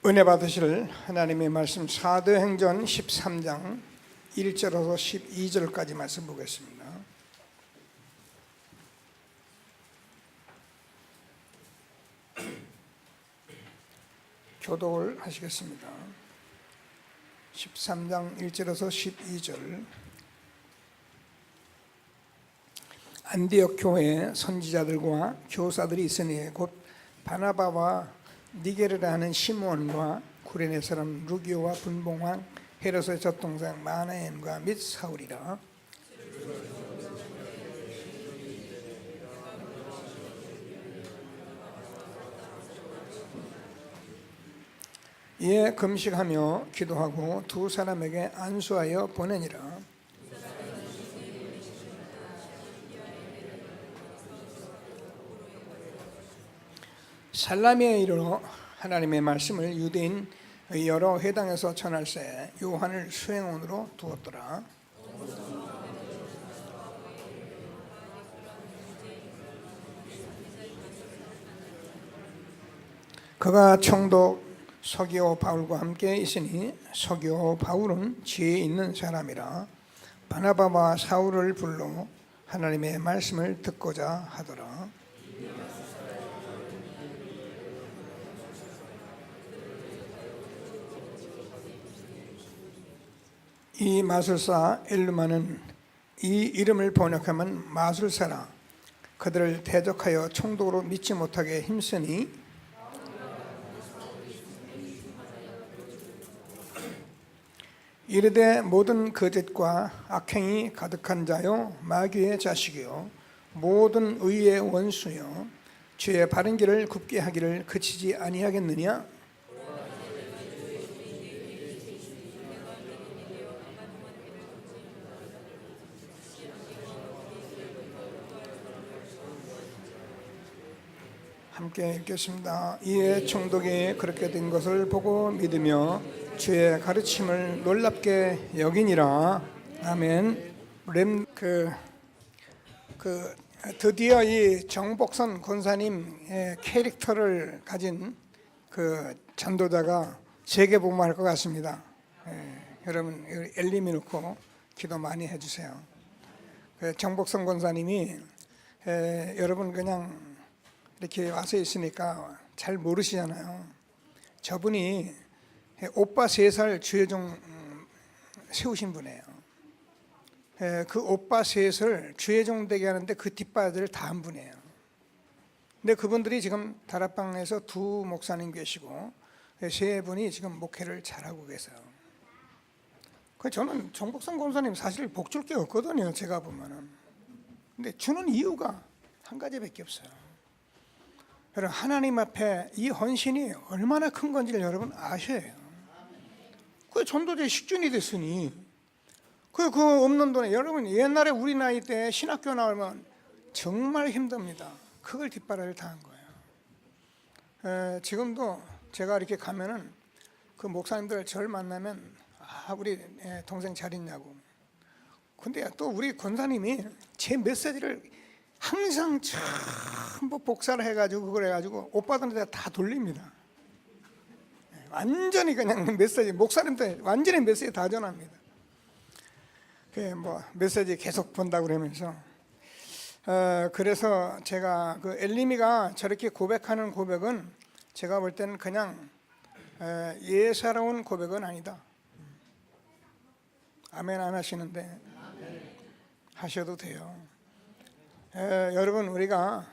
은혜 받으실 하나님의 말씀 사도행전 13장 1절에서 12절까지 말씀 보겠습니다. 교독을 하시겠습니다. 13장 1절에서 12절. 안디옥 교회에 선지자들과 교사들이 있으니 곧 바나바와 니게르라 하는 시몬과 구레네 사람 루기오와 분봉왕 헤롯의 젖동생 마나엔과 및 사울이라. 이에 금식하며 기도하고 두 사람에게 안수하여 보내니라. 살라미에 이르러 하나님의 말씀을 유대인의 여러 회당에서 전할새 요한을 수행원으로 두었더라. 그가 총독 서기오 바울과 함께 있으니 서기오 바울은 지혜 있는 사람이라 바나바와 사울을 불러 하나님의 말씀을 듣고자 하더라. 이 마술사 엘루마는 이 이름을 번역하면 마술사라. 그들을 대적하여 총독으로 믿지 못하게 힘쓰니 이르되 모든 거짓과 악행이 가득한 자요 마귀의 자식이요 모든 의의 원수요 주의 바른 길을 굽게 하기를 그치지 아니하겠느냐. 함께 읽겠습니다. 이에 총독이 그렇게 된 것을 보고 믿으며 주의 가르침을 놀랍게 여기니라. 아멘. 드디어 이 정복선 권사님의 캐릭터를 가진 그 전도자가 세계복음할 것 같습니다. 여러분 엘리미 놓고 기도 많이 해주세요. 정복선 권사님이 여러분 그냥 이렇게 와서 있으니까 잘 모르시잖아요. 저분이 오빠 3살 주혜종 세우신 분이에요. 그 오빠 3살 주혜종 되게 하는데 그 뒷바라지를 다 한 분이에요. 근데 그분들이 지금 다락방에서 2 목사님 계시고 3분이 지금 목회를 잘하고 계세요. 저는 정복선 권사님 사실 복 줄 게 없거든요, 제가 보면은. 근데 주는 이유가 한 가지밖에 없어요. 여러분 하나님 앞에 이 헌신이 얼마나 큰 건지를 여러분 아셔야 해요. 그 전도제 식준이 됐으니 그 없는 돈에 여러분 옛날에 우리 나이 때 신학교 나오면 정말 힘듭니다. 그걸 뒷바라지를 다 한 거예요. 지금도 제가 이렇게 가면은 그 목사님들 저를 만나면 우리 동생 잘 있냐고. 근데 또 우리 권사님이 제 메시지를 항상 전부 복사를 해가지고 그걸 해가지고 오빠들한테 다 돌립니다. 완전히 그냥 메시지 목사님들 완전히 메시지 다 전합니다. 메시지 계속 본다고 그러면서 그래서 제가 그 엘리미가 저렇게 고백하는 고백은 제가 볼 때는 그냥 예사로운 고백은 아니다. 아멘 안 하시는데 하셔도 돼요. 여러분 우리가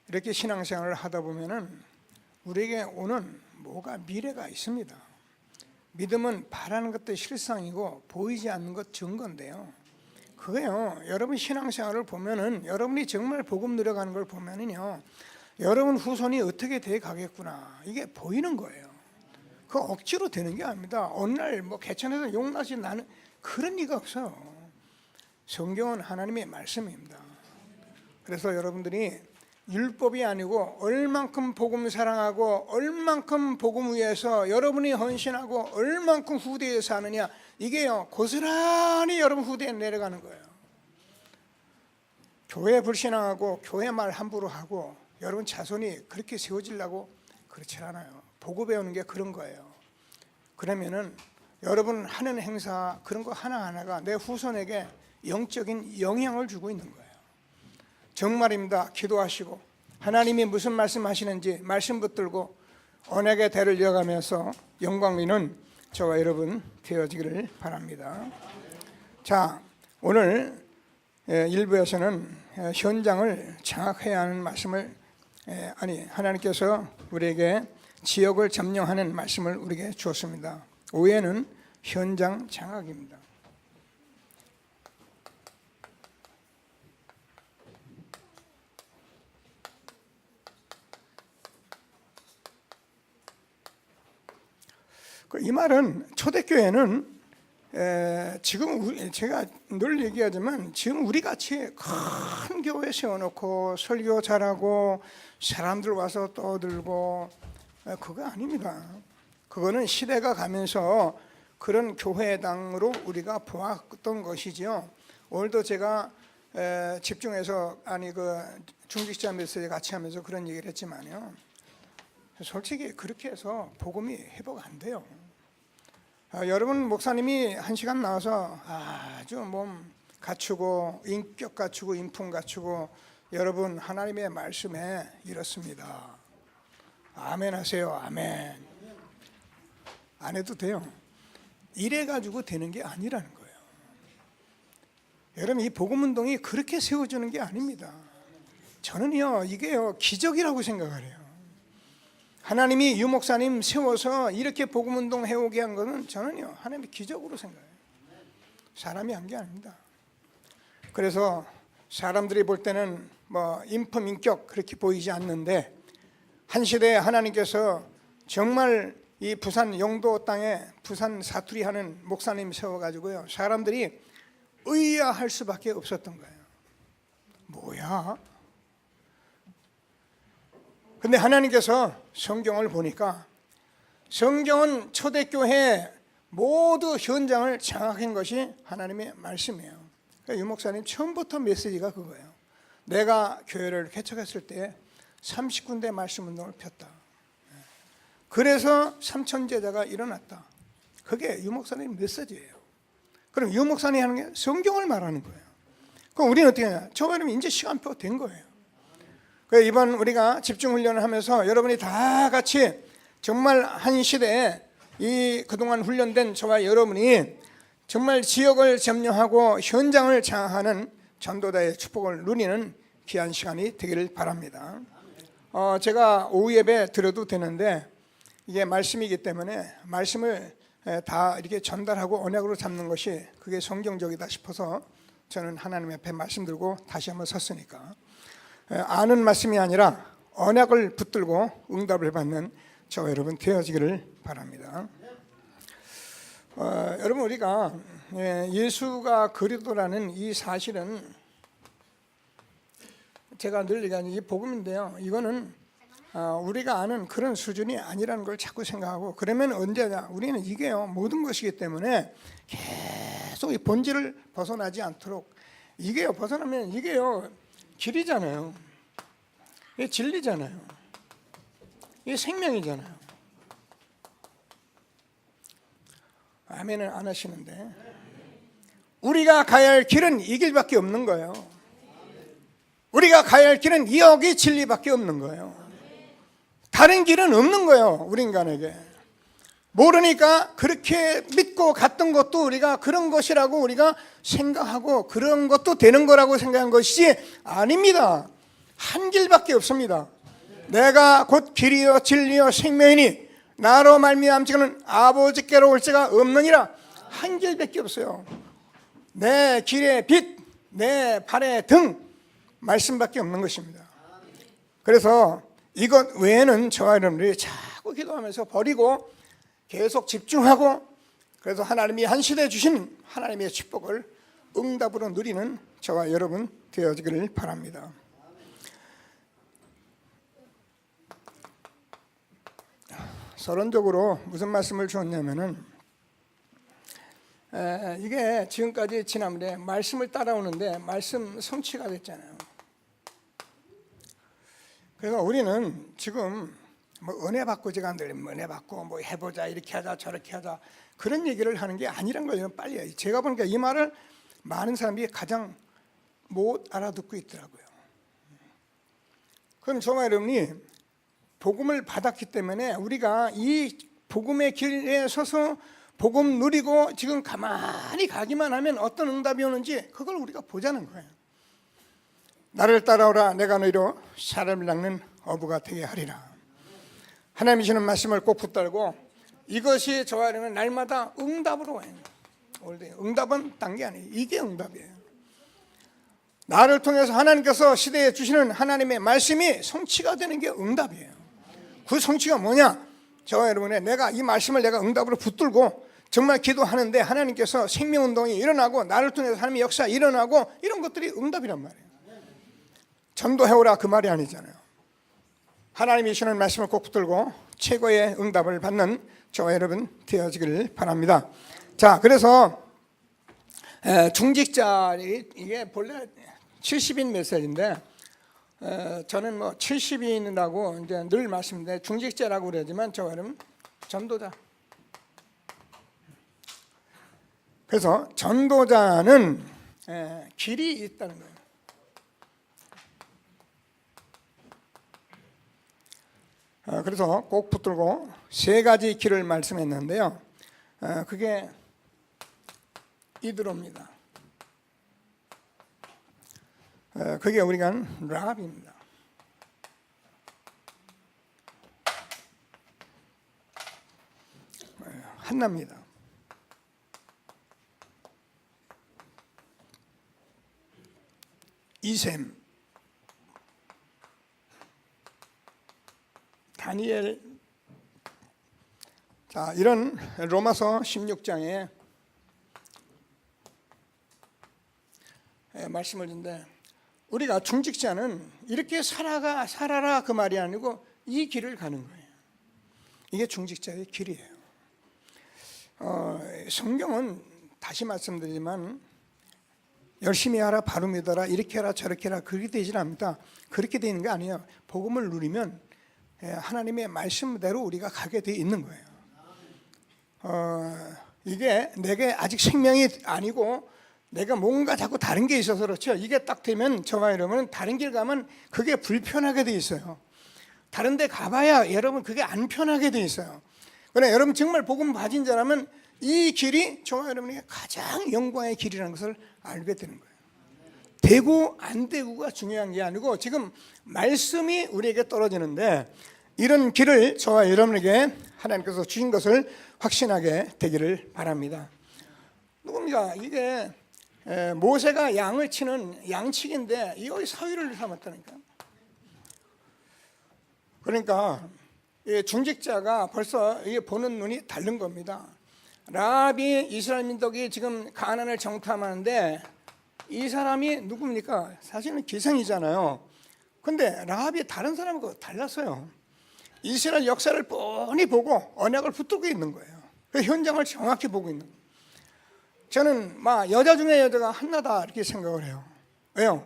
이렇게 신앙생활을 하다 보면은 우리에게 오는 미래가 있습니다. 믿음은 바라는 것도 실상이고 보이지 않는 것 증거인데요. 그거요. 여러분 신앙생활을 보면은 여러분이 정말 복음 누려가는 걸 보면은요. 여러분 후손이 어떻게 돼 가겠구나 이게 보이는 거예요. 그 억지로 되는 게 아닙니다. 어느 날 개천에서 용나시 나는 그런 리가 없어요. 성경은 하나님의 말씀입니다. 그래서 여러분들이 율법이 아니고 얼만큼 복음 사랑하고 얼만큼 복음 위해서 여러분이 헌신하고 얼만큼 후대에 사느냐 이게요 고스란히 여러분 후대에 내려가는 거예요. 교회 불신앙하고 교회 말 함부로 하고 여러분 자손이 그렇게 세워지려고 그렇지 않아요. 보고 배우는 게 그런 거예요. 그러면은 여러분 하는 행사 그런 거 하나하나가 내 후손에게 영적인 영향을 주고 있는 거예요. 정말입니다. 기도하시고 하나님이 무슨 말씀하시는지 말씀 붙들고 언약의 대를 이어가면서 영광 있는 저와 여러분 되어지기를 바랍니다. 자, 오늘 1부에서는 현장을 장악해야 하는 말씀을 하나님께서 우리에게 지역을 점령하는 말씀을 우리에게 주었습니다. 5회는 현장 장악입니다. 이 말은 초대교회는 지금 제가 늘 얘기하지만 지금 우리 같이 큰 교회 세워놓고 설교 잘하고 사람들 와서 떠들고 그거 아닙니다. 그거는 시대가 가면서 그런 교회당으로 우리가 보았던 것이죠. 오늘도 제가 집중해서 중직자 메시지 같이 하면서 그런 얘기를 했지만요. 솔직히 그렇게 해서 복음이 회복 안 돼요. 여러분 목사님이 1시간 나와서 아주 몸 갖추고 인격 갖추고 인품 갖추고 여러분 하나님의 말씀에 이렇습니다. 아멘 하세요. 아멘. 안 해도 돼요. 이래 가지고 되는 게 아니라는 거예요. 여러분 이 복음운동이 그렇게 세워지는 게 아닙니다. 저는요 이게요 기적이라고 생각을 해요. 하나님이 유 목사님 세워서 이렇게 복음운동 해오게 한 것은 저는요 하나님의 기적으로 생각해요. 사람이 한 게 아닙니다. 그래서 사람들이 볼 때는 인품 인격 그렇게 보이지 않는데 한 시대에 하나님께서 정말 이 부산 영도 땅에 부산 사투리 하는 목사님 세워가지고요 사람들이 의아할 수밖에 없었던 거예요. 뭐야? 근데 하나님께서 성경을 보니까 성경은 초대교회 모두 현장을 장악한 것이 하나님의 말씀이에요. 그러니까 유 목사님 처음부터 메시지가 그거예요. 내가 교회를 개척했을 때 30군데 말씀 운동을 폈다. 그래서 3천 제자가 일어났다. 그게 유 목사님 메시지예요. 그럼 유 목사님이 하는 게 성경을 말하는 거예요. 그럼 우리는 어떻게 하냐? 저번에 이제 시간표 된 거예요. 이번 우리가 집중훈련을 하면서 여러분이 다 같이 정말 한 시대에 이 그동안 훈련된 저와 여러분이 정말 지역을 점령하고 현장을 장악하는 전도자의 축복을 누리는 귀한 시간이 되기를 바랍니다. 제가 오후 예배 드려도 되는데 이게 말씀이기 때문에 말씀을 다 이렇게 전달하고 언약으로 잡는 것이 그게 성경적이다 싶어서 저는 하나님 앞에 말씀 들고 다시 한번 섰으니까 아는 말씀이 아니라 언약을 붙들고 응답을 받는 저와 여러분 되어지기를 바랍니다. 여러분 우리가 예수가 그리스도라는 이 사실은 제가 늘 얘기하는 이 복음인데요. 이거는 우리가 아는 그런 수준이 아니라는 걸 자꾸 생각하고 그러면 언제냐? 우리는 이게요 모든 것이기 때문에 계속 이 본질을 벗어나지 않도록 이게요 벗어나면 이게요 길이잖아요. 이게 진리잖아요. 이게 생명이잖아요. 아멘을 안 하시는데 우리가 가야 할 길은 이 길밖에 없는 거예요. 우리가 가야 할 길은 여기 진리밖에 없는 거예요. 다른 길은 없는 거예요. 우리 인간에게. 모르니까 그렇게 믿고 갔던 것도 우리가 그런 것이라고 우리가 생각하고 그런 것도 되는 거라고 생각한 것이 아닙니다. 한 길밖에 없습니다. 내가 곧 길이요 진리요 생명이니 나로 말미암지 않고는 아버지께로 올 자가 없느니라. 한 길밖에 없어요. 내 길의 빛, 내 발의 등 말씀밖에 없는 것입니다. 그래서 이것 외에는 저와 여러분들이 자꾸 기도하면서 버리고 계속 집중하고 그래서 하나님이 한 시대에 주신 하나님의 축복을 응답으로 누리는 저와 여러분 되어지기를 바랍니다. 서론적으로 무슨 말씀을 주었냐면은 이게 지금까지 지난번에 말씀을 따라오는데 말씀 성취가 됐잖아요. 그래서 우리는 지금 뭐 은혜 받고 제가 늘 은혜 받고 뭐 해보자 이렇게 하자 저렇게 하자 그런 얘기를 하는 게 아니란 거예요. 빨리 제가 보니까 이 말을 많은 사람들이 가장 못 알아듣고 있더라고요. 그럼 저와 여러분이 복음을 받았기 때문에 우리가 이 복음의 길에 서서 복음 누리고 지금 가만히 가기만 하면 어떤 응답이 오는지 그걸 우리가 보자는 거예요. 나를 따라오라 내가 너희로 사람을 낚는 어부가 되게 하리라. 하나님이 주는 말씀을 꼭 붙들고 이것이 저와 여러분은 날마다 응답으로 와요. 응답은 딴 게 아니에요. 이게 응답이에요. 나를 통해서 하나님께서 시대에 주시는 하나님의 말씀이 성취가 되는 게 응답이에요. 그 성취가 뭐냐? 저와 여러분의 내가 이 말씀을 내가 응답으로 붙들고 정말 기도하는데 하나님께서 생명운동이 일어나고 나를 통해서 하나님의 역사 일어나고 이런 것들이 응답이란 말이에요. 전도해오라 그 말이 아니잖아요. 하나님이 주시는 말씀을 꼭 붙들고 최고의 응답을 받는 저와 여러분 되어지기를 바랍니다. 자, 그래서 중직자 이게 본래 70인 메시지인데 저는 뭐 70인이라고 이제 늘 말씀드리는데 중직자라고 그러지만 저와 여러분 전도자. 그래서 전도자는 길이 있다는 거예요. 그래서 꼭 붙들고 세 가지 길을 말씀했는데요. 그게 이드로입니다. 그게 우리가 라합입니다. 한나입니다. 이셈, 다니엘. 자, 이런 로마서 16장에 말씀을 듣는데 우리가 중직자는 이렇게 살아라 그 말이 아니고 이 길을 가는 거예요. 이게 중직자의 길이에요. 성경은 다시 말씀드리지만 열심히 하라 바로 믿어라 이렇게 해라 저렇게 해라 그렇게 되질 않습니다. 그렇게 되는 게 아니에요. 복음을 누리면 하나님의 말씀대로 우리가 가게 돼 있는 거예요. 이게 내게 아직 생명이 아니고 내가 뭔가 자꾸 다른 게 있어서 그렇죠. 이게 딱 되면 저와 여러분은 다른 길 가면 그게 불편하게 돼 있어요. 다른 데 가봐야 여러분 그게 안 편하게 돼 있어요. 그러나 여러분 정말 복음 받은 자라면 이 길이 저와 여러분에게 가장 영광의 길이라는 것을 알게 되는 거예요. 되고 안 되고가 중요한 게 아니고 지금 말씀이 우리에게 떨어지는데 이런 길을 저와 여러분에게 하나님께서 주신 것을 확신하게 되기를 바랍니다. 누굽니까? 이게 모세가 양을 치는 양치기인데 이거 사위를 삼았다니까. 그러니까 중직자가 벌써 보는 눈이 다른 겁니다. 라합이 이스라엘 민족이 지금 가나안을 정탐하는데 이 사람이 누굽니까? 사실은 기생이잖아요. 근데 라합이 다른 사람하고 달랐어요. 이스라엘 역사를 뻔히 보고 언약을 붙들고 있는 거예요. 그 현장을 정확히 보고 있는 거예요. 저는 여자 중에 여자가 한나다 이렇게 생각을 해요. 왜요?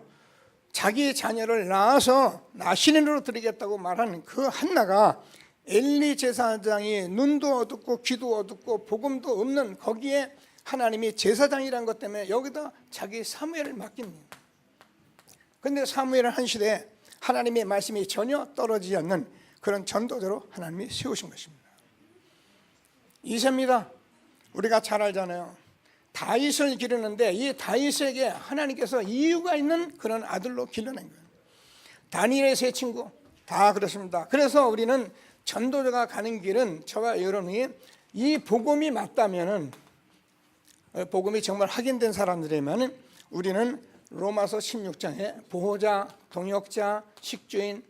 자기 자녀를 낳아서 나 신인으로 드리겠다고 말하는 그 한나가 엘리 제사장이 눈도 어둡고 귀도 어둡고 복음도 없는 거기에 하나님이 제사장이라는 것 때문에 여기다 자기 사무엘을 맡깁니다. 그런데 사무엘은 한 시대에 하나님의 말씀이 전혀 떨어지지 않는 그런 전도자로 하나님이 세우신 것입니다. 이세입니다. 우리가 잘 알잖아요. 다윗을 기르는데 이 다윗에게 하나님께서 이유가 있는 그런 아들로 길러낸 거예요. 다니엘의 세 친구 다 그렇습니다. 그래서 우리는 전도자가 가는 길은 저와 여러분이 이 복음이 맞다면은 복음이 정말 확인된 사람들이면 우리는 로마서 16장에 보호자, 동역자, 식주인,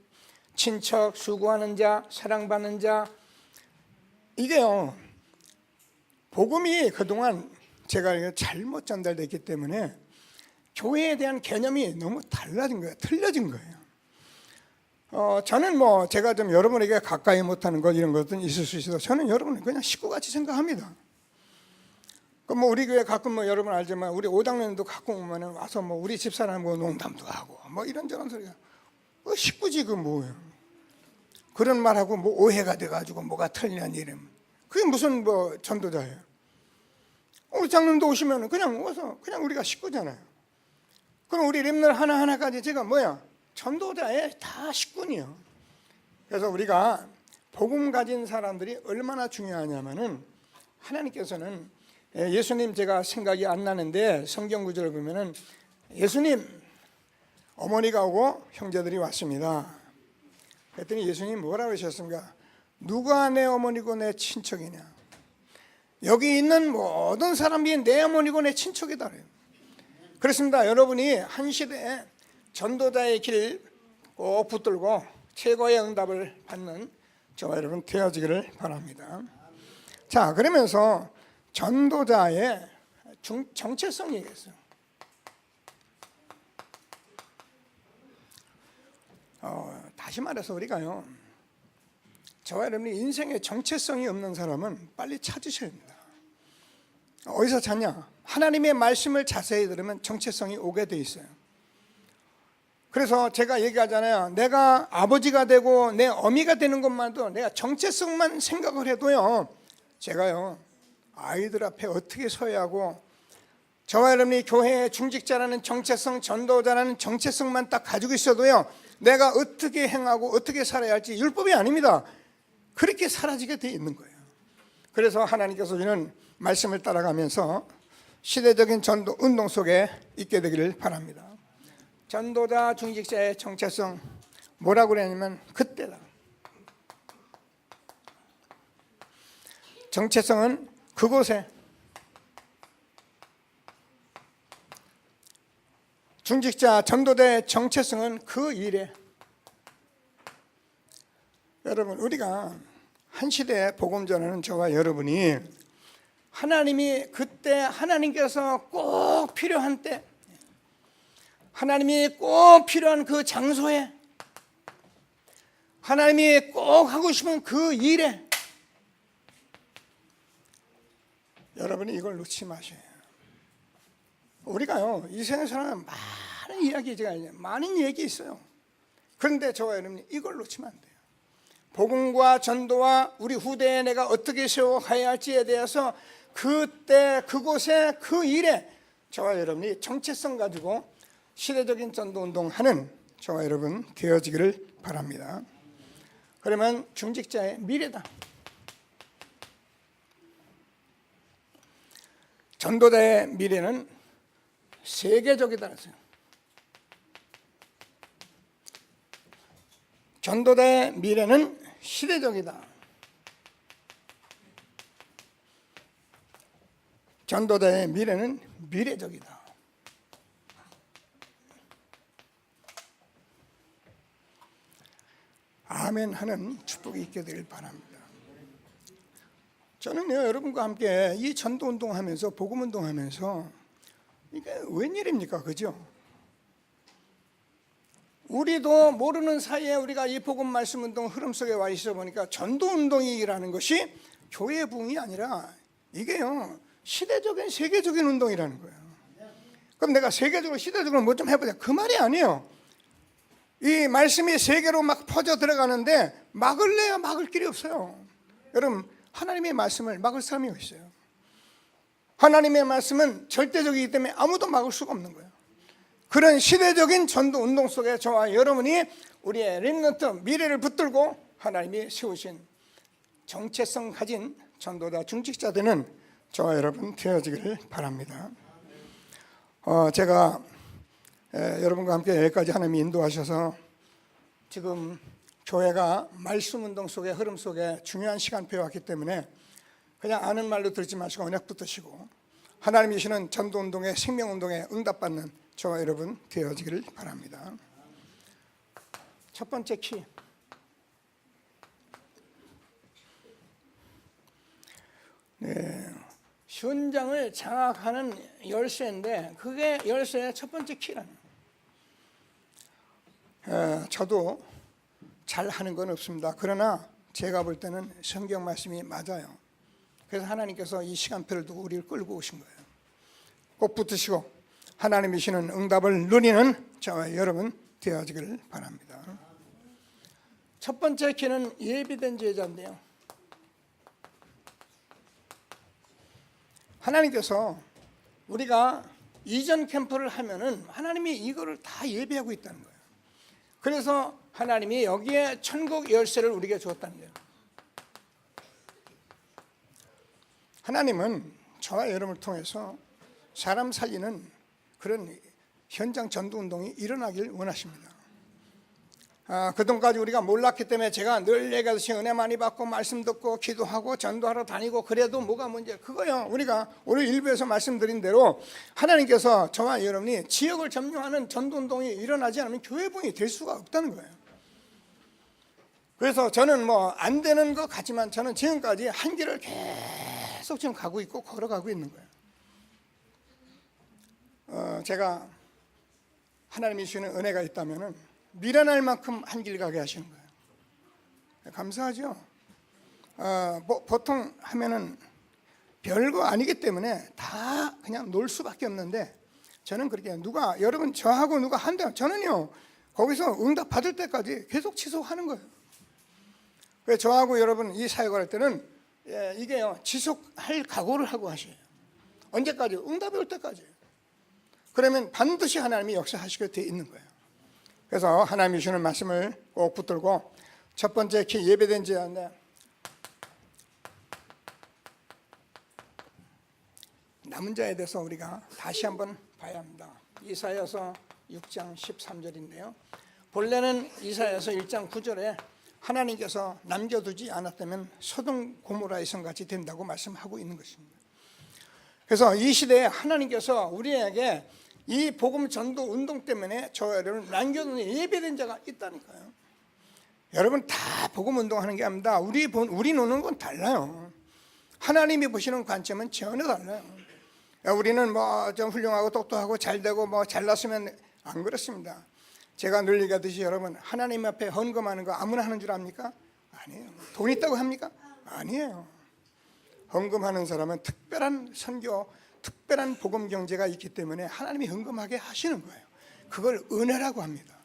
친척, 수고하는 자, 사랑받는 자 이게요. 복음이 그동안 제가 잘못 전달됐기 때문에 교회에 대한 개념이 너무 달라진 거예요. 틀려진 거예요. 저는 제가 좀 여러분에게 가까이 못하는 것 이런 것은 있을 수 있어서 저는 여러분을 그냥 식구같이 생각합니다. 우리 교회 가끔 여러분 알지만 우리 오당면도 가끔 오면 와서 우리 집사람 농담도 하고 이런저런 소리가 식구지 그 뭐예요. 그런 말하고 뭐 오해가 돼가지고 뭐가 틀리냐는 이름. 그게 무슨 뭐 전도자예요? 우리 장로님도 오시면 그냥 와서 그냥 우리가 식구잖아요. 그럼 우리 렘넌트 하나하나까지 제가 뭐야? 전도자의 다 식구니요. 그래서 우리가 복음 가진 사람들이 얼마나 중요하냐면은 하나님께서는 예수님 제가 생각이 안 나는데 성경 구절을 보면은 예수님 어머니가 오고 형제들이 왔습니다. 그랬더니 예수님 뭐라고 하셨습니까? 누가 내 어머니고 내 친척이냐? 여기 있는 모든 사람이 내 어머니고 내 친척이다. 그렇습니다. 여러분이 한 시대에 전도자의 길 꼭 붙들고 최고의 응답을 받는 저와 여러분 되어지기를 바랍니다. 자, 그러면서 전도자의 정체성 얘기했어요. 다시 말해서 우리가요, 저와 여러분이 인생에 정체성이 없는 사람은 빨리 찾으셔야 합니다. 어디서 찾냐? 하나님의 말씀을 자세히 들으면 정체성이 오게 돼 있어요. 그래서 제가 얘기하잖아요. 내가 아버지가 되고 내 어미가 되는 것만도 내가 정체성만 생각을 해도요, 제가요 아이들 앞에 어떻게 서야 하고 저와 여러분이 교회의 중직자라는 정체성, 전도자라는 정체성만 딱 가지고 있어도요, 내가 어떻게 행하고 어떻게 살아야 할지 율법이 아닙니다. 그렇게 사라지게 돼 있는 거예요. 그래서 하나님께서 우리는 말씀을 따라가면서 시대적인 전도 운동 속에 있게 되기를 바랍니다. 전도자 중직자의 정체성 뭐라고 그러냐면 그때다. 정체성은 그곳에, 중직자 전도자의 정체성은 그 일에. 여러분, 우리가 한 시대에 복음 전하는 저와 여러분이 하나님이 그때 하나님께서 꼭 필요한 때, 하나님이 꼭 필요한 그 장소에, 하나님이 꼭 하고 싶은 그 일에 여러분이 이걸 놓지 마셔요. 우리가요 이 세상에서는 많은 이야기가 많은 얘기 있어요. 그런데 저와 여러분이 이걸 놓치면 안 돼요. 복음과 전도와 우리 후대에 내가 어떻게 세워가야 할지에 대해서 그때 그곳에 그 일에 저와 여러분이 정체성 가지고 시대적인 전도운동하는 저와 여러분 되어지기를 바랍니다. 그러면 중직자의 미래다. 전도자의 미래는 세계적이다 그랬어요. 전도자의 미래는 시대적이다. 전도자의 미래는 미래적이다. 아멘 하는 축복이 있게 되길 바랍니다. 저는요 여러분과 함께 이 전도운동 하면서 복음운동 하면서 이게 웬일입니까? 그죠? 우리도 모르는 사이에 우리가 이 복음 말씀 운동 흐름 속에 와 있어 보니까 전도운동이라는 것이 교회 부흥이 아니라 이게요 시대적인 세계적인 운동이라는 거예요. 그럼 내가 세계적으로 시대적으로 뭐 좀 해보자 그 말이 아니에요. 이 말씀이 세계로 막 퍼져 들어가는데 막을래야 막을 길이 없어요. 여러분, 하나님의 말씀을 막을 사람이 어디 있어요? 하나님의 말씀은 절대적이기 때문에 아무도 막을 수가 없는 거예요. 그런 시대적인 전도 운동 속에 저와 여러분이 우리의 렘넌트 미래를 붙들고 하나님이 세우신 정체성 가진 전도자 중직자 되는 저와 여러분 되어지기를 바랍니다. 제가 여러분과 함께 여기까지 하나님이 인도하셔서 지금 교회가 말씀 운동 속에 흐름 속에 중요한 시간표에 왔기 때문에 그냥 아는 말로 들지 마시고 언약 붙드시고 하나님이 주시는 전도운동의 생명운동에 응답받는 저와 여러분 되어지기를 바랍니다. 첫 번째 키, 현장을 장악하는 열쇠인데 그게 열쇠의 첫 번째 키라는. 저도 잘 하는 건 없습니다. 그러나 제가 볼 때는 성경 말씀이 맞아요. 그래서 하나님께서 이 시간표를 두고 우리를 끌고 오신 거예요. 꼭 붙으시고 하나님이 주시는 응답을 누리는 저와 여러분 되어지기를 바랍니다. 첫 번째 키는 예비된 제자인데요. 하나님께서 우리가 이전 캠프를 하면은 하나님이 이거를 다 예비하고 있다는 거예요. 그래서 하나님이 여기에 천국 열쇠를 우리에게 주었다는 거예요. 하나님은 저와 여러분을 통해서 사람 살리는 그런 현장 전도운동이 일어나길 원하십니다. 그동안까지 우리가 몰랐기 때문에 제가 늘 얘기하듯이 은혜 많이 받고 말씀 듣고 기도하고 전도하러 다니고 그래도 뭐가 문제? 그거요. 우리가 오늘 일부에서 말씀드린 대로 하나님께서 저와 여러분이 지역을 점령하는 전도운동이 일어나지 않으면 교회분이 될 수가 없다는 거예요. 그래서 저는 뭐 안 되는 것 같지만 저는 지금까지 한 길을 계속 지금 가고 있고 걸어가고 있는 거예요. 제가 하나님이 주시는 은혜가 있다면은 미련할 만큼 한 길 가게 하시는 거예요. 감사하죠. 보통 하면은 별거 아니기 때문에 다 그냥 놀 수밖에 없는데 저는 그렇게 여러분 저하고 누가 한다 저는요 거기서 응답 받을 때까지 계속 지속하는 거예요. 그래서 저하고 여러분 이 사역을 할 때는 이게요 지속할 각오를 하고 하셔요. 언제까지? 응답이 올 때까지. 그러면 반드시 하나님이 역사하시게 돼 있는 거예요. 그래서 하나님이 주시는 말씀을 꼭 붙들고 첫 번째 키 예배된 자인데 남은 자에 대해서 우리가 다시 한번 봐야 합니다. 이사야서 6장 13절인데요. 본래는 이사야서 1장 9절에 하나님께서 남겨두지 않았다면 소돔 고모라의 성같이 된다고 말씀하고 있는 것입니다. 그래서 이 시대에 하나님께서 우리에게 이 복음 전도 운동 때문에 저를 남겨둔 예배된 자가 있다니까요. 여러분 다 복음 운동하는 게 아닙니다. 우리 노는 건 달라요. 하나님이 보시는 관점은 전혀 달라요. 우리는 뭐 좀 훌륭하고 똑똑하고 잘되고 뭐 잘났으면 안 그렇습니다. 제가 늘 얘기하듯이 여러분 하나님 앞에 헌금하는 거 아무나 하는 줄 압니까? 아니에요. 돈 있다고 합니까? 아니에요. 헌금하는 사람은 특별한 선교 특별한 복음 경제가 있기 때문에 하나님이 헌금하게 하시는 거예요. 그걸 은혜라고 합니다.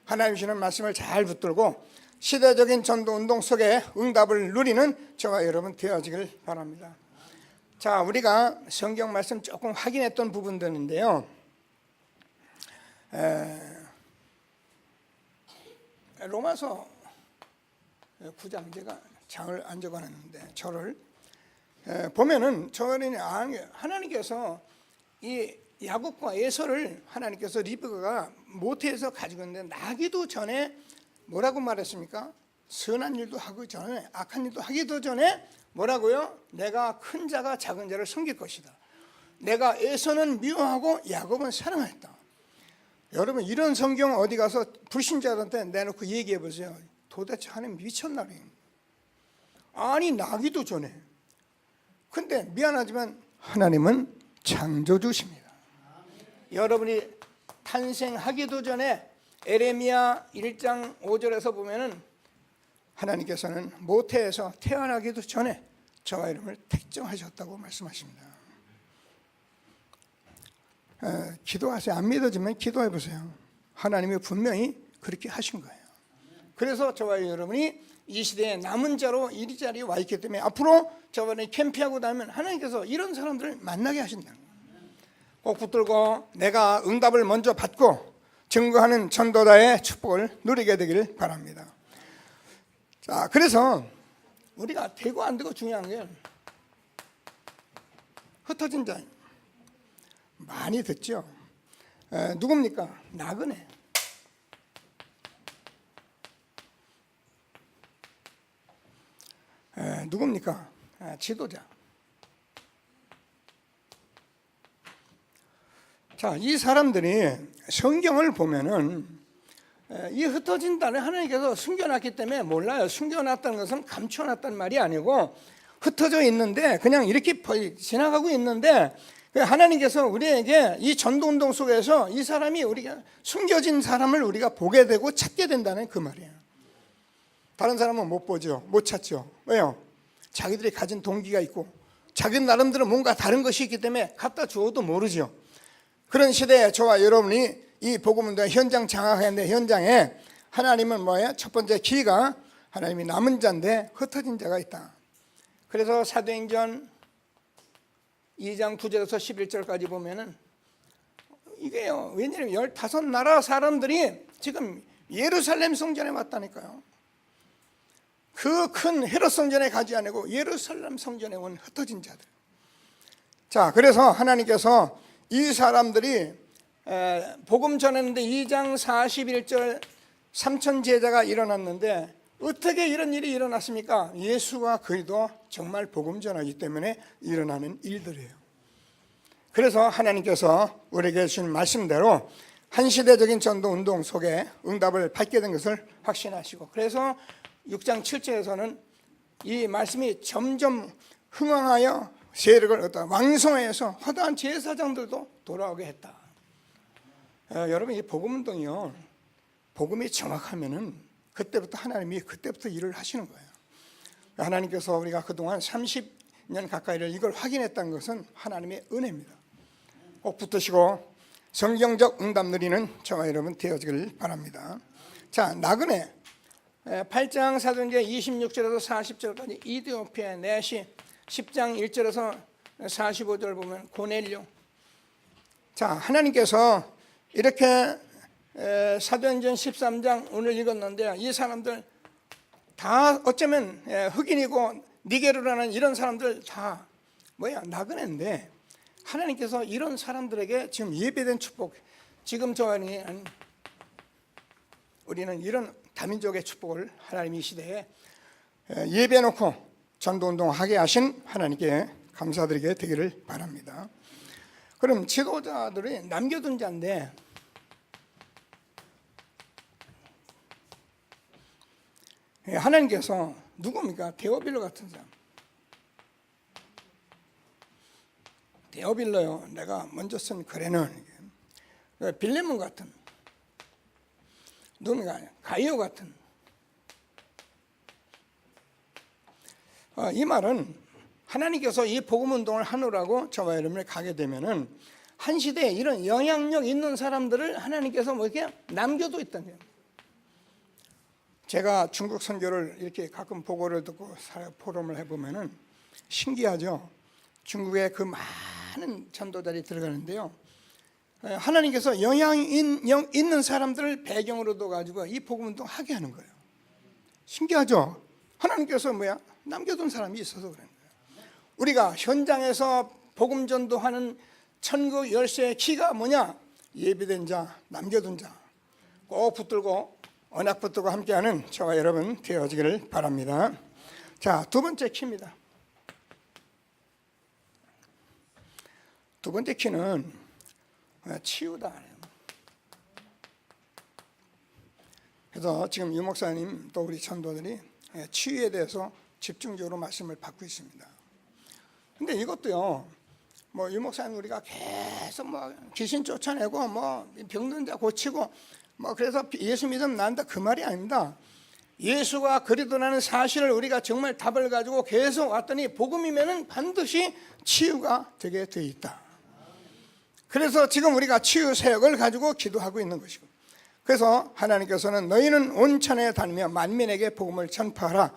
하나님 주시는 말씀을 잘 붙들고 시대적인 전도 운동 속에 응답을 누리는 저와 여러분 되어지길 바랍니다. 자, 우리가 성경 말씀 조금 확인했던 부분들인데요. 로마서 9장 제가 장을 안 적어놨는데 저를 보면은 저는 하나님께서 이 야곱과 에서를 하나님께서 리브가가 모태에서 가지고 있는데 나기도 전에 뭐라고 말했습니까? 선한 일도 하기 전에 악한 일도 하기도 전에 뭐라고요? 내가 큰 자가 작은 자를 섬길 것이다. 내가 에서는 미워하고 야곱은 사랑했다. 여러분 이런 성경 어디 가서 불신자들한테 내놓고 얘기해 보세요. 도대체 하나님 미쳤나? 아니 나기도 전에. 근데 미안하지만 하나님은 창조주십니다. 여러분이 탄생하기도 전에 에레미야 1장 5절에서 보면은 하나님께서는 모태에서 태어나기도 전에 저와 이름을 택정하셨다고 말씀하십니다. 기도하세요. 안 믿어지면 기도해 보세요. 하나님이 분명히 그렇게 하신 거예요. 그래서 저와 여러분이 이 시대에 남은 자로 이 자리에 와 있기 때문에 앞으로 저번에 캠프하고 나면 하나님께서 이런 사람들을 만나게 하신다는 거예요. 꼭 붙들고 내가 응답을 먼저 받고 증거하는 전도자의 축복을 누리게 되기를 바랍니다. 자, 그래서 우리가 되고 안 되고 중요한 게 흩어진 자 많이 듣죠. 누굽니까? 나그네. 누굽니까? 지도자. 자, 이 사람들이 성경을 보면은 이 흩어진다는 하나님께서 숨겨놨기 때문에 몰라요. 숨겨놨다는 것은 감춰놨다는 말이 아니고 흩어져 있는데 그냥 이렇게 지나가고 있는데 하나님께서 우리에게 이 전도운동 속에서 이 사람이 우리가 숨겨진 사람을 우리가 보게 되고 찾게 된다는 그 말이에요. 다른 사람은 못 보죠. 못 찾죠. 왜요? 자기들이 가진 동기가 있고 자기 나름대로 뭔가 다른 것이 있기 때문에 갖다 주어도 모르죠. 그런 시대에 저와 여러분이 이 복음운동 현장 장악하는데 현장에 하나님은 뭐예요? 첫 번째 기가 하나님이 남은 자인데 흩어진 자가 있다. 그래서 사도행전 2장 9절에서 11절까지 보면은 이게요, 왜냐하면 15나라 사람들이 지금 예루살렘 성전에 왔다니까요. 그 큰 헤롯 성전에 가지 않고 예루살렘 성전에 온 흩어진 자들. 자, 그래서 하나님께서 이 사람들이 복음 전했는데 2장 41절 3천 제자가 일어났는데 어떻게 이런 일이 일어났습니까? 예수가 그리도 정말 복음 전하기 때문에 일어나는 일들이에요. 그래서 하나님께서 우리에게 주신 말씀대로 한 시대적인 전도 운동 속에 응답을 받게 된 것을 확신하시고, 그래서 6장 7절에서는 이 말씀이 점점 흥왕하여 세력을 얻다 왕성해서 허다한 제사장들도 돌아오게 했다. 여러분, 이 복음 운동이요, 복음이 정확하면은 그때부터 하나님이 그때부터 일을 하시는 거예요. 하나님께서 우리가 그동안 30년 가까이를 이걸 확인했다는 것은 하나님의 은혜입니다. 꼭 붙으시고 성경적 응답 누리는 저와 여러분 되어지길 바랍니다. 자, 나그네 8장 사도행전 26절에서 40절까지 이디오피아 내시, 10장 1절에서 45절 보면 고넬료. 자, 하나님께서 이렇게 사도행전 13장 오늘 읽었는데요, 이 사람들 다 어쩌면 흑인이고 니게르라는 이런 사람들 다 나그네인데 하나님께서 이런 사람들에게 지금 예배된 축복, 지금 우리는 이런 다민족의 축복을 하나님이 이 시대에 예배해놓고 전도운동하게 하신 하나님께 감사드리게 되기를 바랍니다. 그럼 지도자들이 남겨둔 자인데 하나님께서 누굽니까? 데오빌로 같은 사람. 데오빌로요, 내가 먼저 쓴 글에는 빌레몬 같은, 누군가 가이오 같은. 이 말은 하나님께서 이 복음 운동을 하느라고 저와 여러분이 가게 되면은 한 시대에 이런 영향력 있는 사람들을 하나님께서 이렇게 남겨도 있다는 거예요. 제가 중국 선교를 이렇게 가끔 보고를 듣고 포럼을 해보면은 신기하죠. 중국에 그 많은 전도자들이 들어가는데요, 하나님께서 영향 있는 사람들을 배경으로 둬가지고 이 복음 운동 하게 하는 거예요. 신기하죠. 하나님께서 남겨둔 사람이 있어서 그런 거예요. 우리가 현장에서 복음 전도하는 천국 열쇠의 키가 뭐냐? 예비된 자, 남겨둔 자, 꼭 붙들고 언약 붙들고 함께하는 저와 여러분 되어지기를 바랍니다. 자, 두 번째 키입니다. 두 번째 키는 치유다. 그래서 지금 유 목사님 또 우리 전도들이 치유에 대해서 집중적으로 말씀을 받고 있습니다. 근데 이것도요, 유 목사님 우리가 계속 귀신 쫓아내고 병든 자 고치고 그래서 예수 믿으면 난다, 그 말이 아닙니다. 예수가 그리스도라는 사실을 우리가 정말 답을 가지고 계속 왔더니 복음이면은 반드시 치유가 되게 돼 있다. 그래서 지금 우리가 치유 사역을 가지고 기도하고 있는 것이고, 그래서 하나님께서는 너희는 온천에 다니며 만민에게 복음을 전파하라.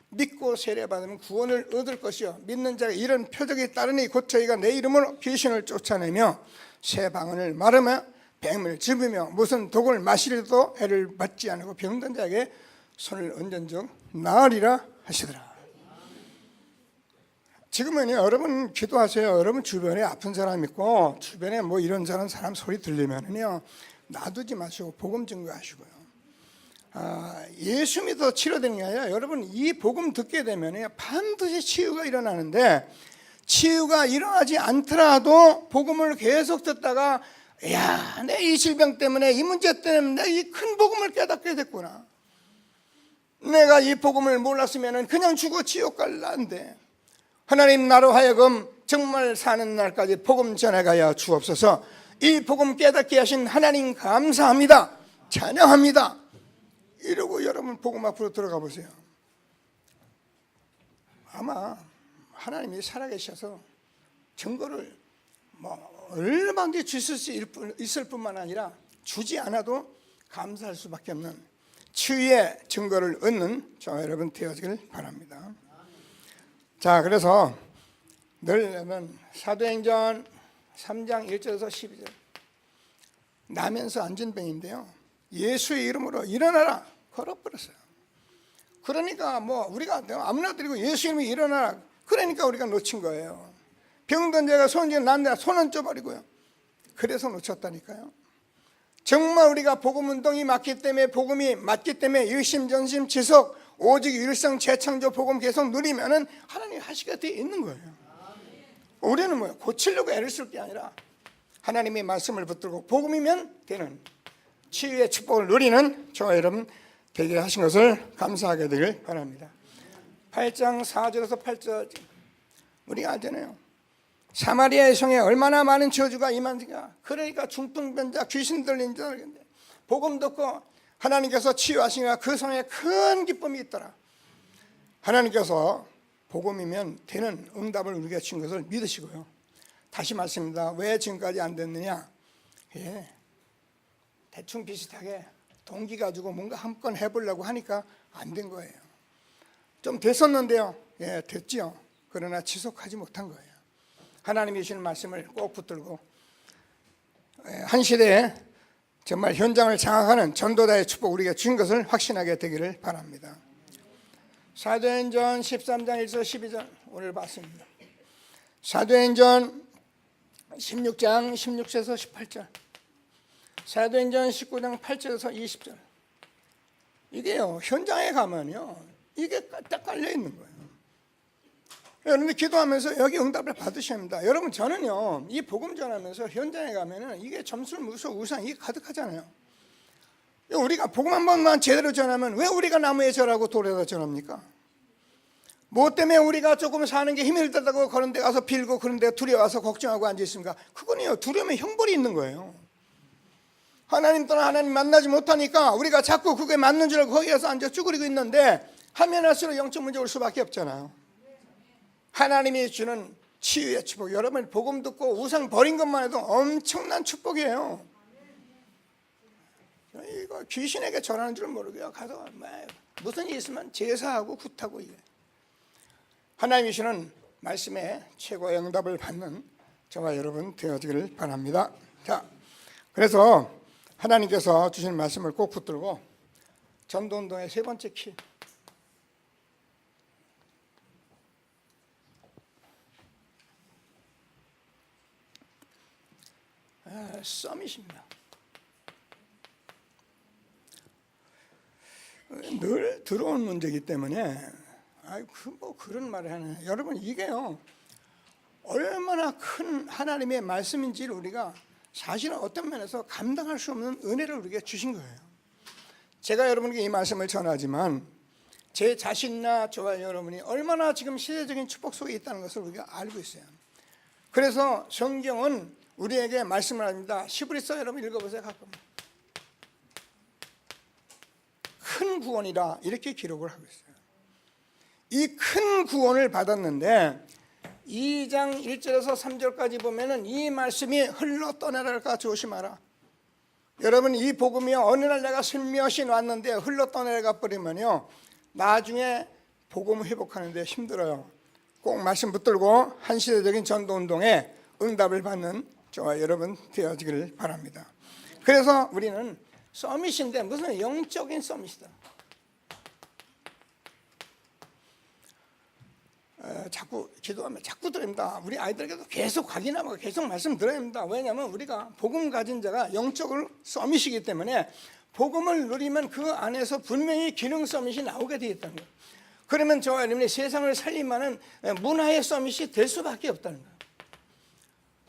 믿고 세례받으면 구원을 얻을 것이요 믿는 자가 이런 표적이 따르니 곧 저희가 내 이름으로 귀신을 쫓아내며 새 방언을 말하며 뱀을 집으며 무슨 독을 마시려도 해를 받지 않고 병든 자에게 손을 얹은 적 나으리라 하시더라. 지금은 여러분 기도하세요. 여러분 주변에 아픈 사람 있고 주변에 이런 저런 사람 소리 들리면은요, 놔두지 마시고 복음 증거하시고요. 예수 믿어 치료되는 게 아니라 여러분 이 복음 듣게 되면 반드시 치유가 일어나는데, 치유가 일어나지 않더라도 복음을 계속 듣다가 내 이 질병 때문에 이 문제 때문에 내 이 큰 복음을 깨닫게 됐구나. 내가 이 복음을 몰랐으면 그냥 죽어 지옥 갈란데 하나님 나로 하여금 정말 사는 날까지 복음 전해가야 주옵소서. 이 복음 깨닫게 하신 하나님 감사합니다, 찬양합니다 이러고 여러분 복음 앞으로 들어가 보세요. 아마 하나님이 살아계셔서 증거를 얼마든지 주실 수 있을 뿐만 아니라 주지 않아도 감사할 수밖에 없는 치유의 증거를 얻는 저와 여러분 되어지길 바랍니다. 자, 그래서 늘 여러분 사도행전 3장 1절에서 12절 나면서 안전병인데요, 예수의 이름으로 일어나라 걸어버렸어요. 그러니까 뭐 우리가 아무나 드리고 예수 이름이 일어나라, 그러니까 우리가 놓친 거예요. 병든 자가 손을 났는데 손은 쪄버리고요. 그래서 놓쳤다니까요. 정말 우리가 복음 운동이 맞기 때문에, 복음이 맞기 때문에 일심전심 지속 오직 일성 재창조 복음 계속 누리면은 하나님 하시게 되어 있는 거예요. 우리는 뭐예요? 고치려고 애를 쓸 게 아니라 하나님의 말씀을 붙들고 복음이면 되는 치유의 축복을 누리는 저와 여러분 되게 하신 것을 감사하게 되길 바랍니다. 8장 4절에서 8절 우리가 알잖아요. 사마리아의 성에 얼마나 많은 저주가 임한지가. 그러니까 중풍병자, 귀신 들린 자, 복음 듣고 하나님께서 치유하시니까 그 성에 큰 기쁨이 있더라. 하나님께서 복음이면 되는 응답을 우리가 주신 것을 믿으시고요. 다시 말씀입니다. 왜 지금까지 안 됐느냐? 예, 대충 비슷하게 동기 가지고 뭔가 한건 해보려고 하니까 안 된 거예요. 좀 됐었는데요. 예, 됐지요. 그러나 지속하지 못한 거예요. 하나님이 주시는 말씀을 꼭 붙들고 한 시대에 정말 현장을 장악하는 전도자의 축복 우리가 주신 것을 확신하게 되기를 바랍니다. 사도행전 13장 1절 12절 오늘 봤습니다. 사도행전 16장 16절에서 18절, 사도행전 19장 8절에서 20절. 이게요, 현장에 가면요, 이게 딱 깔려 있는 거예요. 여러분들 기도하면서 여기 응답을 받으셔야 합니다. 여러분, 저는요, 이 복음 전하면서 현장에 가면은 이게 점술, 무술, 우상 이게 가득하잖아요. 우리가 복음 한 번만 제대로 전하면 왜 우리가 나무에 절하고 돌에다 절합니까? 뭐 때문에 우리가 조금 사는 게 힘이 들다고 그런 데 가서 빌고 그런 데 두려워서 걱정하고 앉아 있습니까? 그거는요, 두려움에 형벌이 있는 거예요. 하나님 또는 하나님 만나지 못하니까 우리가 자꾸 그게 맞는 줄 알고 거기에서 앉아 쭈그리고 있는데 하면 할수록 영적 문제 올 수밖에 없잖아요. 하나님이 주는 치유의 축복, 여러분 복음 듣고 우상 버린 것만 해도 엄청난 축복이에요. 이거 귀신에게 전하는 줄 모르고요, 가서 무슨 일 있으면 제사하고 굿하고 이래. 하나님이 주는 말씀에 최고의 응답을 받는 저와 여러분 되어지기를 바랍니다. 자, 그래서 하나님께서 주신 말씀을 꼭 붙들고 전도운동의 세 번째 키, 서밋입니다. 늘 들어온 문제이기 때문에 뭐 그런 말을 하네. 여러분, 이게요, 얼마나 큰 하나님의 말씀인지를 우리가 사실은 어떤 면에서 감당할 수 없는 은혜를 우리에게 주신 거예요. 제가 여러분에게 이 말씀을 전하지만 제 자신이나 저와 여러분이 얼마나 지금 시대적인 축복 속에 있다는 것을 우리가 알고 있어요. 그래서 성경은 우리에게 말씀을 합니다. 히브리서 여러분 읽어보세요. 가끔 큰 구원이라 이렇게 기록을 하고 있어요. 이 큰 구원을 받았는데 2장 1절에서 3절까지 보면은 이 말씀이 흘러 떠나갈까 조심하라. 여러분, 이 복음이 어느 날 내가 슬며시 왔는데 흘러 떠나가 버리면요, 나중에 복음 회복하는데 힘들어요. 꼭 말씀 붙들고 한 시대적인 전도운동에 응답을 받는 저와 여러분 되어지기를 바랍니다. 그래서 우리는 서밋인데 무슨 영적인 서밋이다. 자꾸 기도하면 자꾸 드립니다. 우리 아이들에게도 계속 확인하고 계속 말씀 드려야 합니다. 왜냐하면 우리가 복음 가진 자가 영적으로 서밋이기 때문에 복음을 누리면 그 안에서 분명히 기능 서밋이 나오게 되어 있다는 거예요. 그러면 저와 여러분이 세상을 살림하는 문화의 서밋이 될 수밖에 없다는 거예요.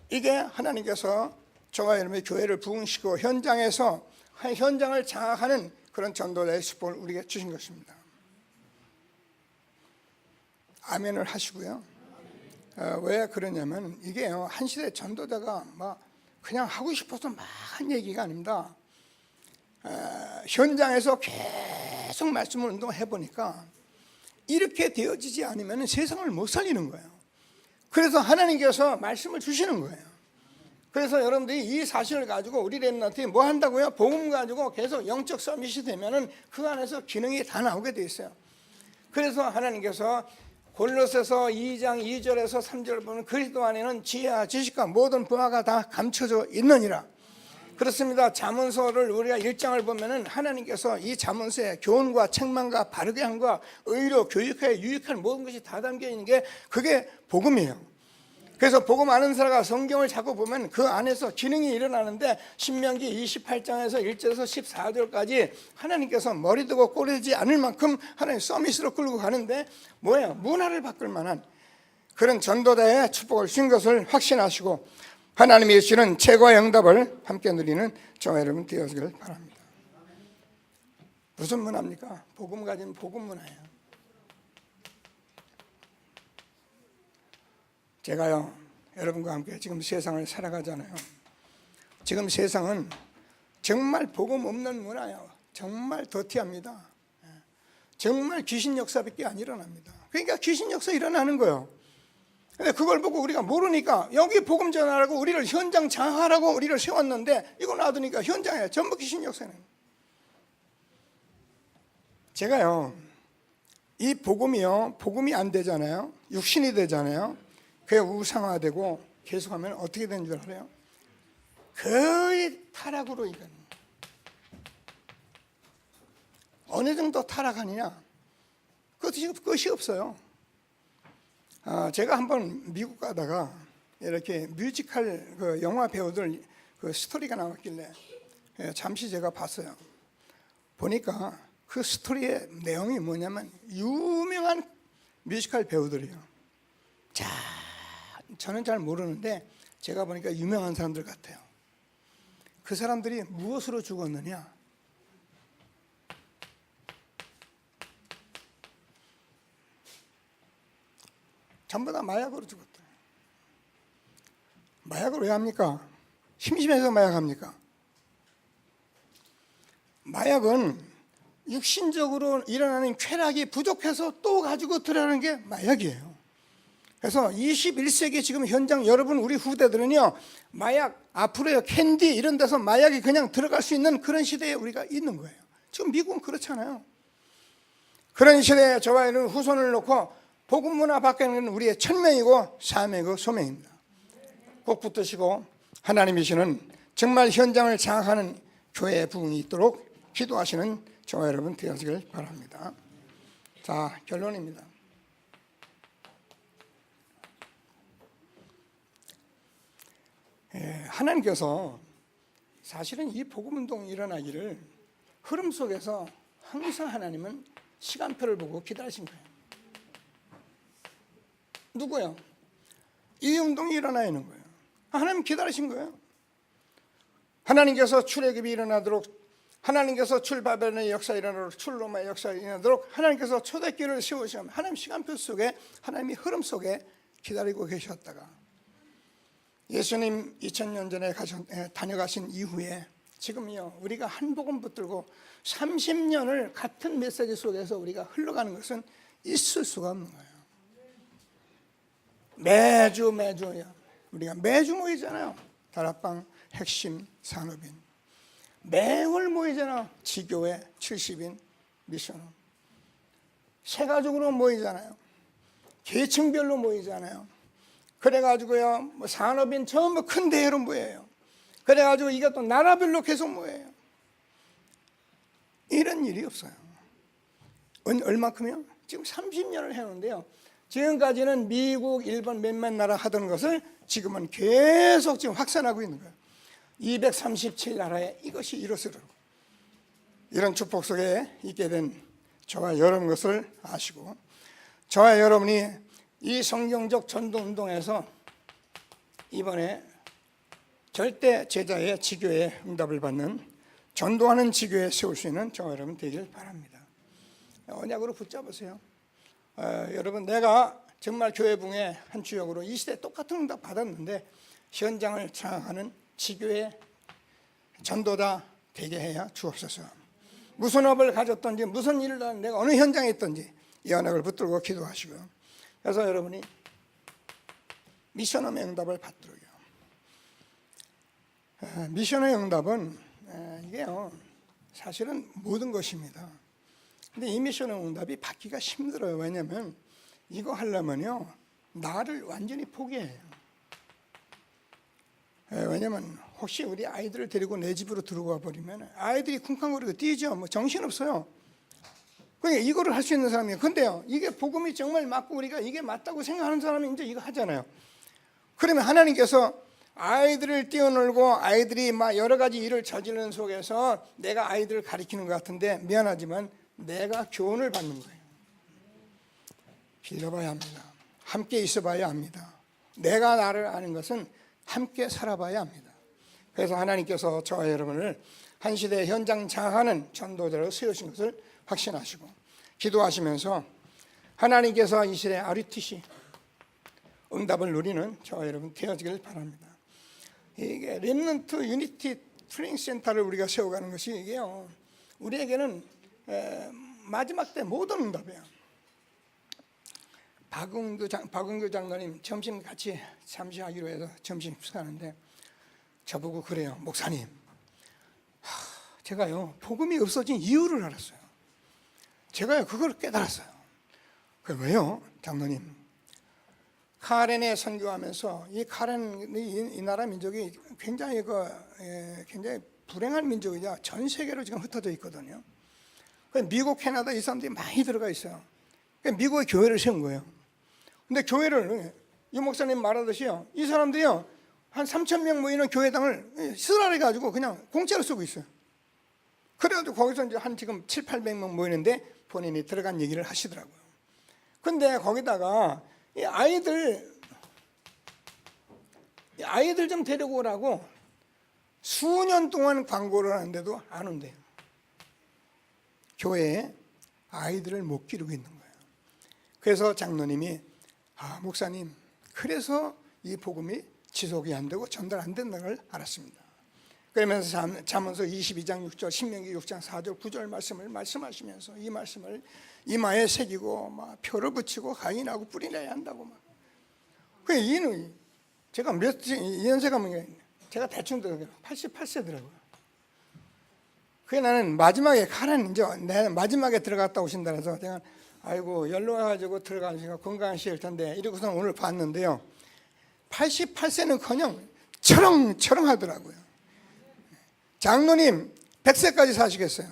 이게 하나님께서 저와 여러분의 교회를 부흥시키고 현장에서 현장을 장악하는 그런 전도자의 축복을 우리에게 주신 것입니다. 아멘을 하시고요. 왜 그러냐면 이게요, 한 시대 전도자가 막 그냥 하고 싶어서 막 한 얘기가 아닙니다. 현장에서 계속 말씀을 운동해 보니까 이렇게 되어지지 않으면 세상을 못 살리는 거예요. 그래서 하나님께서 말씀을 주시는 거예요. 그래서 여러분들이 이 사실을 가지고 우리 렘넌트이 뭐 한다고요? 복음 가지고 계속 영적 서밋이 되면은 그 안에서 기능이 다 나오게 돼 있어요. 그래서 하나님께서 골로새서 2장 2절에서 3절을 보면 그리스도 안에는 지혜와 지식과 모든 부하가 다 감춰져 있느니라. 그렇습니다. 잠언서를 우리가 1장을 보면은 하나님께서 이 잠언서에 교훈과 책망과 바르게 함과 의로 교육하여 유익한 모든 것이 다 담겨 있는 게 그게 복음이에요. 그래서 복음 아는 사람과 성경을 자꾸 보면 그 안에서 기능이 일어나는데 신명기 28장에서 1절에서 14절까지 하나님께서 머리 두고 꼬리 두지 않을 만큼 하나님 서밋으로 끌고 가는데 뭐예요? 문화를 바꿀 만한 그런 전도자의 축복을 주신 것을 확신하시고 하나님이 주시는 최고의 응답을 함께 누리는 저와 여러분 되어지길 바랍니다. 무슨 문화입니까? 복음 가진 복음 문화예요. 제가요 여러분과 함께 지금 세상을 살아가잖아요. 지금 세상은 정말 복음 없는 문화예요. 정말 더티합니다. 정말 귀신 역사밖에 안 일어납니다. 그러니까 귀신 역사 일어나는 거예요. 근데 그걸 보고 우리가 모르니까 여기 복음 전하라고 우리를 현장 장하라고 우리를 세웠는데 이거 놔두니까 현장에 전부 귀신 역사는. 제가요 이 복음이요 복음이 안 되잖아요. 육신이 되잖아요. 그게 우상화되고 계속하면 어떻게 되는 줄 알아요? 거의 타락으로 이거는. 어느 정도 타락하느냐? 끝이 없어요. 제가 한번 미국 가다가 이렇게 뮤지컬 그 영화 배우들 그 스토리가 나왔길래 잠시 제가 봤어요. 보니까 그 스토리의 내용이 뭐냐면 유명한 뮤지컬 배우들이에요. 자, 저는 잘 모르는데 제가 보니까 유명한 사람들 같아요. 그 사람들이 무엇으로 죽었느냐? 전부 다 마약으로 죽었다. 마약을 왜 합니까? 심심해서 마약합니까? 마약은 육신적으로 일어나는 쾌락이 부족해서 또 가지고 들어가는 게 마약이에요. 그래서 21세기 지금 현장 여러분 우리 후대들은요 마약 앞으로요 캔디 이런 데서 마약이 그냥 들어갈 수 있는 그런 시대에 우리가 있는 거예요. 지금 미국은 그렇잖아요. 그런 시대에 저와 이런 후손을 놓고 복음 문화 바뀌는 건 우리의 천명이고 사명이고 소명입니다. 꼭 붙드시고 하나님이시는 정말 현장을 장악하는 교회의 부흥이 있도록 기도하시는 저와 여러분 되어지길 바랍니다. 자, 결론입니다. 하나님께서 사실은 이 복음운동이 일어나기를 흐름 속에서 항상 하나님은 시간표를 보고 기다리신 거예요. 누구요? 이 운동이 일어나야 하는 거예요. 하나님 기다리신 거예요. 하나님께서 출애굽이 일어나도록, 하나님께서 출바벨론의 역사가 일어나도록, 출로마의 역사가 일어나도록 하나님께서 초대교회를 세우시면 하나님 시간표 속에 하나님이 흐름 속에 기다리고 계셨다가 예수님 2000년 전에 다녀가신 이후에 지금요 우리가 한 복음 붙들고 30년을 같은 메시지 속에서 우리가 흘러가는 것은 있을 수가 없는 거예요. 매주 우리가 매주 모이잖아요. 다락방 핵심 산업인 매월 모이잖아. 지교회 70인 미션홈 세 가족으로 모이잖아요. 계층별로 모이잖아요. 그래가지고요 뭐 산업인 전부 큰 대회로 모여요. 그래가지고 이게 또 나라별로 계속 모여요. 이런 일이 없어요. 얼마큼이요? 지금 30년을 해놓는데요 지금까지는 미국, 일본 몇몇 나라 하던 것을 지금은 계속 지금 확산하고 있는 거예요. 237나라에 이것이 이루어지도록 이런 축복 속에 있게 된 저와 여러분 것을 아시고 저와 여러분이 이 성경적 전도운동에서 이번에 절대 제자의 지교의 응답을 받는 전도하는 지교에 세울 수 있는 저와 여러분 되길 바랍니다. 언약으로 붙잡으세요. 여러분 내가 정말 교회 붕의 한 주역으로 이 시대에 똑같은 응답 받았는데 현장을 장악하는 지교의 전도자 되게 해야 주옵소서. 무슨 업을 가졌든지 무슨 일을 하든 내가 어느 현장에 있든지 이 언약을 붙들고 기도하시고요. 그래서 여러분이 미션홈의 응답을 받도록요 미션의 응답은 이게요 사실은 모든 것입니다. 근데 이 미션의 응답이 받기가 힘들어요. 왜냐하면 이거 하려면요 나를 완전히 포기해요. 왜냐하면 혹시 우리 아이들을 데리고 내 집으로 들어가 버리면 아이들이 쿵쾅거리고 뛰죠. 뭐 정신없어요. 그러니까 이거를 할 수 있는 사람이에요. 근데요 이게 복음이 정말 맞고 우리가 이게 맞다고 생각하는 사람이 이제 이거 하잖아요. 그러면 하나님께서 아이들을 뛰어놀고 아이들이 막 여러 가지 일을 저지르는 속에서 내가 아이들을 가리키는 것 같은데 미안하지만 내가 교훈을 받는 거예요. 길러봐야 합니다. 함께 있어봐야 합니다. 내가 나를 아는 것은 함께 살아봐야 합니다. 그래서 하나님께서 저와 여러분을 한 시대 현장 장악하는 전도자로 세우신 것을 확신하시고 기도하시면서 하나님께서 이 시대 RUTC 응답을 누리는 저와 여러분 되어지길 바랍니다. 이게 렘넌트 유니티 트레이닝 센터를 우리가 세워가는 것이 이게요 우리에게는 마지막 때 모든 응답이에요. 박은규 장로님 점심 같이 잠시 하기로 해서 점심 식사하는데 저보고 그래요. 목사님, 제가요 복음이 없어진 이유를 알았어요. 제가요 그걸 깨달았어요. 왜요? 장로님, 카렌에 선교하면서 이 카렌 이 나라 민족이 굉장히 굉장히 불행한 민족이자 전 세계로 지금 흩어져 있거든요. 미국, 캐나다 이 사람들이 많이 들어가 있어요. 미국의 교회를 세운 거예요. 근데 교회를 이 목사님 말하듯이요 이 사람들이요 한 3,000명 모이는 교회당을 쓰라려 가지고 그냥 공짜로 쓰고 있어요. 그래가지고 거기서 이제 한 지금 700~800명 모이는데 본인이 들어간 얘기를 하시더라고요. 근데 거기다가 이 아이들 좀 데리고 오라고 수년 동안 광고를 하는데도 안 온대요. 교회에 아이들을 못 기르고 있는 거예요. 그래서 장로님이 목사님, 그래서 이 복음이 지속이 안 되고 전달 안 된다는 걸 알았습니다. 그러면서 잠언서 22장 6절, 신명기 6장 4절 9절 말씀을 말씀하시면서 이 말씀을 이마에 새기고 막 표를 붙이고 가인하고 뿌리내야 한다고 막. 그 이는 제가 이 연세가 제가 대충 들어요. 88세더라고요. 그게 나는 마지막에 카렌 이제 내 마지막에 들어갔다 오신다 해서 제가 아이고 연로 와가지고 들어가시니까 건강하실 텐데 이러고서 오늘 봤는데요 88세는커녕 철렁철렁 하더라고요. 장로님 100세까지 사시겠어요.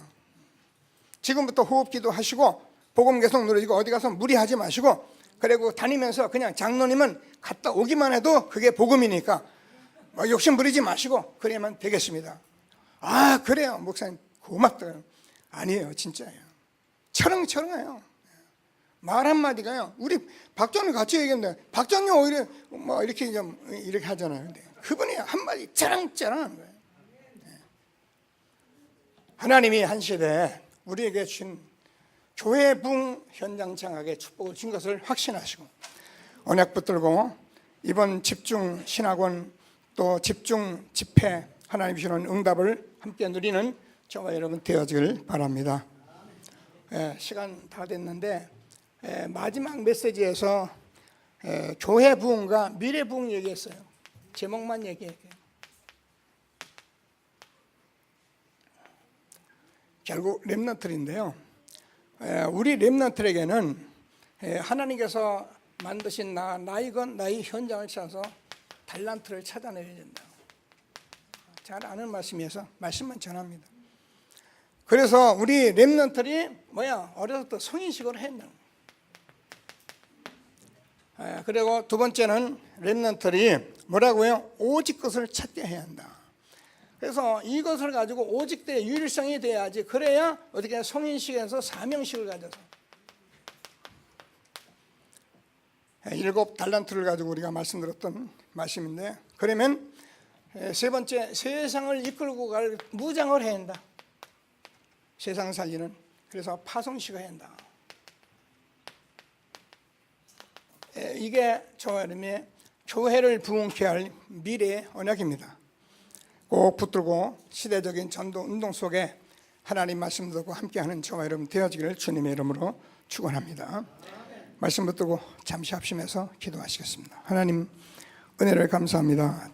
지금부터 호흡기도 하시고 복음 계속 누리시고 어디 가서 무리하지 마시고 그리고 다니면서 그냥 장로님은 갔다 오기만 해도 그게 복음이니까 욕심 부리지 마시고 그래야만 되겠습니다. 그래요 목사님 고맙다요. 아니에요 진짜예요. 철렁철렁해요. 말 한마디가요. 우리 박정희 같이 얘기했는데 박정희 오히려 뭐 이렇게 하잖아요. 근데 그분이 한마디 짜랑짜랑한 거예요. 하나님이 한 시대에 우리에게 주신 교회 부흥 현장 장악의 축복을 준 것을 확신하시고 언약 붙들고 이번 집중 신학원 또 집중 집회 하나님이 주는 응답을 함께 누리는 저와 여러분 되어지길 바랍니다. 시간 다 됐는데 마지막 메시지에서 교회 부흥과 미래 부흥 얘기했어요. 제목만 얘기할게요. 결국 렘넌트인데요. 우리 렘넌트에게는 하나님께서 만드신 나의 현장을 찾아서 달란트를 찾아내야 된다. 잘 아는 말씀이어서 말씀만 전합니다. 그래서 우리 렘넌트들이 어려서 또 성인식으로 했나. 그리고 두 번째는 렘넌트들이 뭐라고요? 오직 것을 찾게 해야 한다. 그래서 이것을 가지고 오직대의 유일성이 돼야지. 그래야 어떻게 성인식에서 사명식을 가져서 7 달란트를 가지고 우리가 말씀드렸던 말씀인데 그러면 세 번째 세상을 이끌고 갈 무장을 해야 한다. 세상 살리는 그래서 파송식을 해야 한다. 이게 저와 여러분의 교회를 부흥케 할 미래의 언약입니다. 꼭 붙들고 시대적인 전도 운동 속에 하나님 말씀 듣고 함께하는 저와 여러분 되어지기를 주님의 이름으로 축원합니다. 말씀 붙들고 잠시 합심해서 기도하시겠습니다. 하나님 은혜를 감사합니다.